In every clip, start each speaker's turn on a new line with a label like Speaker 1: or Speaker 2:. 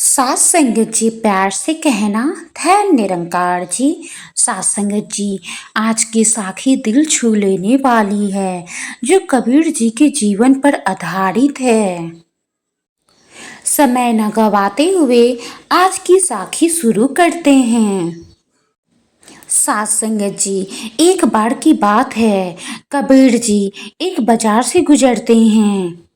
Speaker 1: सात संगत जी प्यार से कहना धैर्य निरंकार जी। सात संगत जी, आज की साखी दिल छू लेने वाली है जो कबीर जी के जीवन पर आधारित है। समय न गवाते हुए आज की साखी शुरू करते हैं। सात संगत जी, एक बार की बात है, कबीर जी एक बाजार से गुजरते हैं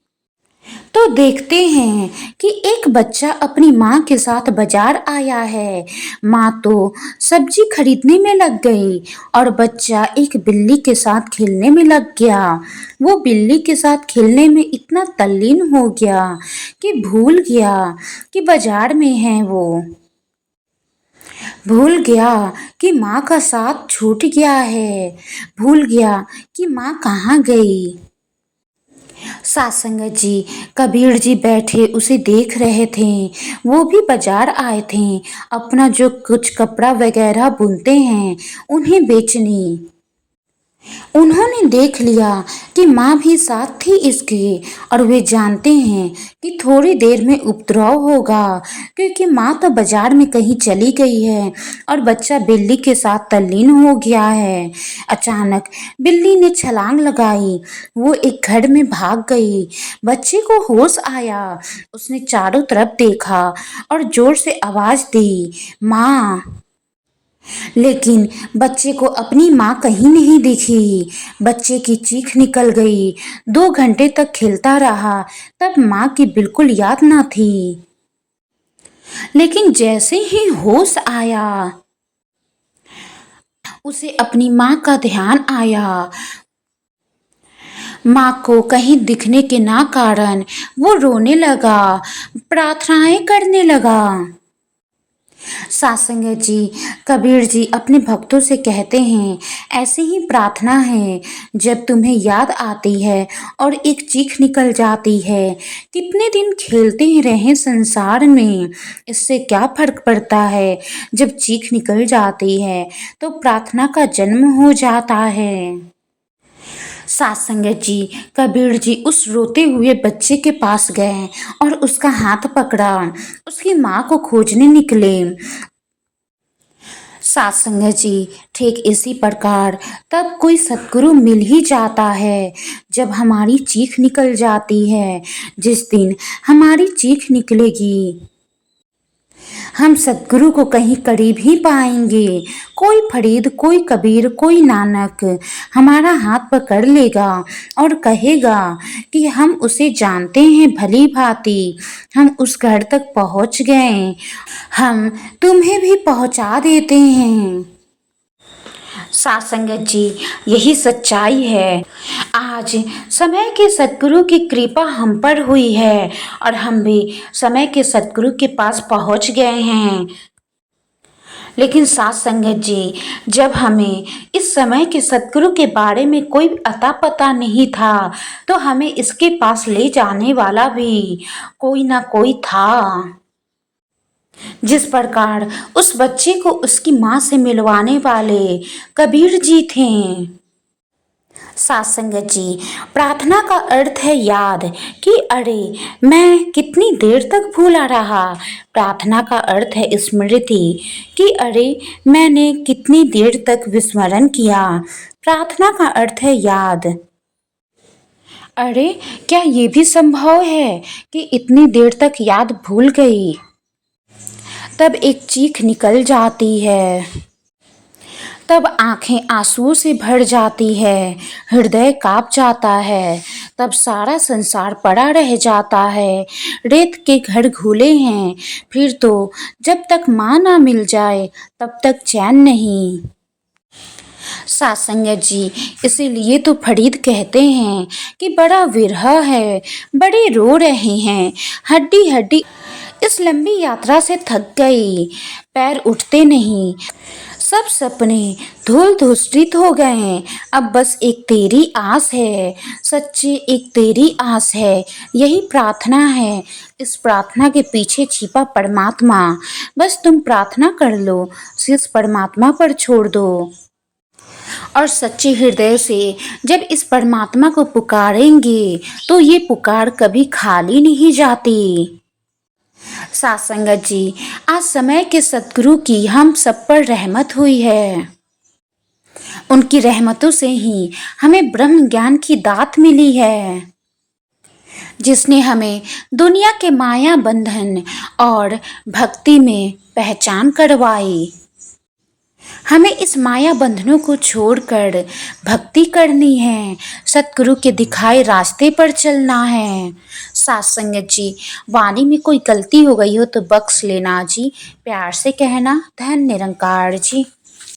Speaker 1: तो देखते हैं कि एक बच्चा अपनी माँ के साथ बाजार आया है। माँ तो सब्जी खरीदने में लग गई और बच्चा एक बिल्ली के साथ खेलने में लग गया। वो बिल्ली के साथ खेलने में इतना तल्लीन हो गया कि भूल गया कि बाजार में है वो। भूल गया कि माँ का साथ छूट गया है। भूल गया कि माँ कहाँ गई। सात संगत जी, कबीर जी बैठे उसे देख रहे थे। वो भी बाजार आए थे अपना जो कुछ कपड़ा वगैरह बुनते हैं उन्हें बेचने। उन्होंने देख लिया कि माँ भी साथ थी इसके और वे जानते हैं कि थोड़ी देर में उपद्रव होगा क्योंकि माँ तो बाजार में कहीं चली गई है और बच्चा बिल्ली के साथ तल्लीन हो गया है। अचानक बिल्ली ने छलांग लगाई। वो एक घर में भाग गई। बच्चे को होश आया। उसने चारों तरफ देखा और जोर से आवाज दी, माँ। लेकिन बच्चे को अपनी माँ कहीं नहीं दिखी। बच्चे की चीख निकल गई। 2 घंटे तक खेलता रहा, तब माँ की बिल्कुल याद ना थी। लेकिन जैसे ही होश आया उसे अपनी माँ का ध्यान आया। माँ को कहीं दिखने के ना कारण वो रोने लगा, प्रार्थनाएं करने लगा। सात संगत जी, कबीर जी अपने भक्तों से कहते हैं, ऐसे ही प्रार्थना है जब तुम्हें याद आती है और एक चीख निकल जाती है। कितने दिन खेलते रहे संसार में, इससे क्या फर्क पड़ता है। जब चीख निकल जाती है तो प्रार्थना का जन्म हो जाता है। सात संगत जी, कबीर जी उस रोते हुए बच्चे के पास गए और उसका हाथ पकड़ा। उसकी माँ को खोजने निकले। सात संगत जी, ठीक इसी प्रकार तब कोई सतगुरु मिल ही जाता है जब हमारी चीख निकल जाती है। जिस दिन हमारी चीख निकलेगी हम सतगुरु को कहीं करीब ही पाएंगे। कोई फरीद, कोई कबीर, कोई नानक हमारा हाथ पकड़ लेगा और कहेगा कि हम उसे जानते हैं भली भांति। हम उस घर तक पहुंच गए, हम तुम्हें भी पहुंचा देते हैं। सात संगत जी, यही सच्चाई है। आज समय के सतगुरु की कृपा हम पर हुई है और हम भी समय के सतगुरु के पास पहुंच गए हैं। लेकिन सात संगत जी, जब हमें इस समय के सतगुरु के बारे में कोई अता पता नहीं था तो हमें इसके पास ले जाने वाला भी कोई ना कोई था। जिस प्रकार उस बच्चे को उसकी माँ से मिलवाने वाले कबीर जी थे। सात संगत जी, प्रार्थना का अर्थ है याद कि अरे मैं कितनी देर तक भूला रहा। प्रार्थना का अर्थ है स्मृति कि अरे मैंने कितनी देर तक विस्मरण किया। प्रार्थना का अर्थ है याद। अरे क्या ये भी संभव है कि इतनी देर तक याद भूल गई। तब एक चीख निकल जाती है। तब आंखें आंसुओं से भर जाती है, हृदय कांप जाता है। तब सारा संसार पड़ा रह जाता है। रेत के घर घूले हैं, फिर तो जब तक माँ ना मिल जाए तब तक चैन नहीं। सात संगत जी, इसीलिए तो फरीद कहते हैं कि बड़ा विरह है, बड़े रो रहे हैं, हड्डी हड्डी इस लंबी यात्रा से थक गई, पैर उठते नहीं, सब सपने धूल धूसरित हो गए हैं। अब बस एक तेरी आस है, सच्ची एक तेरी आस है। यही प्रार्थना है, इस प्रार्थना के पीछे छिपा परमात्मा। बस तुम प्रार्थना कर लो, शीश परमात्मा पर छोड़ दो और सच्चे हृदय से जब इस परमात्मा को पुकारेंगे तो ये पुकार कभी खाली नहीं जाती। साथ संगत जी, आज समय के सतगुरु की हम सब पर रहमत हुई है। उनकी रहमतों से ही हमें ब्रह्म ज्ञान की दात मिली है, जिसने हमें दुनिया के माया बंधन और भक्ति में पहचान करवाई। हमें इस माया बंधनों को छोड़कर भक्ति करनी है, सतगुरु के दिखाए रास्ते पर चलना है। साथ संगत जी, वाणी में कोई गलती हो गई हो तो बख्श लेना जी, प्यार से कहना। धन्य निरंकार जी।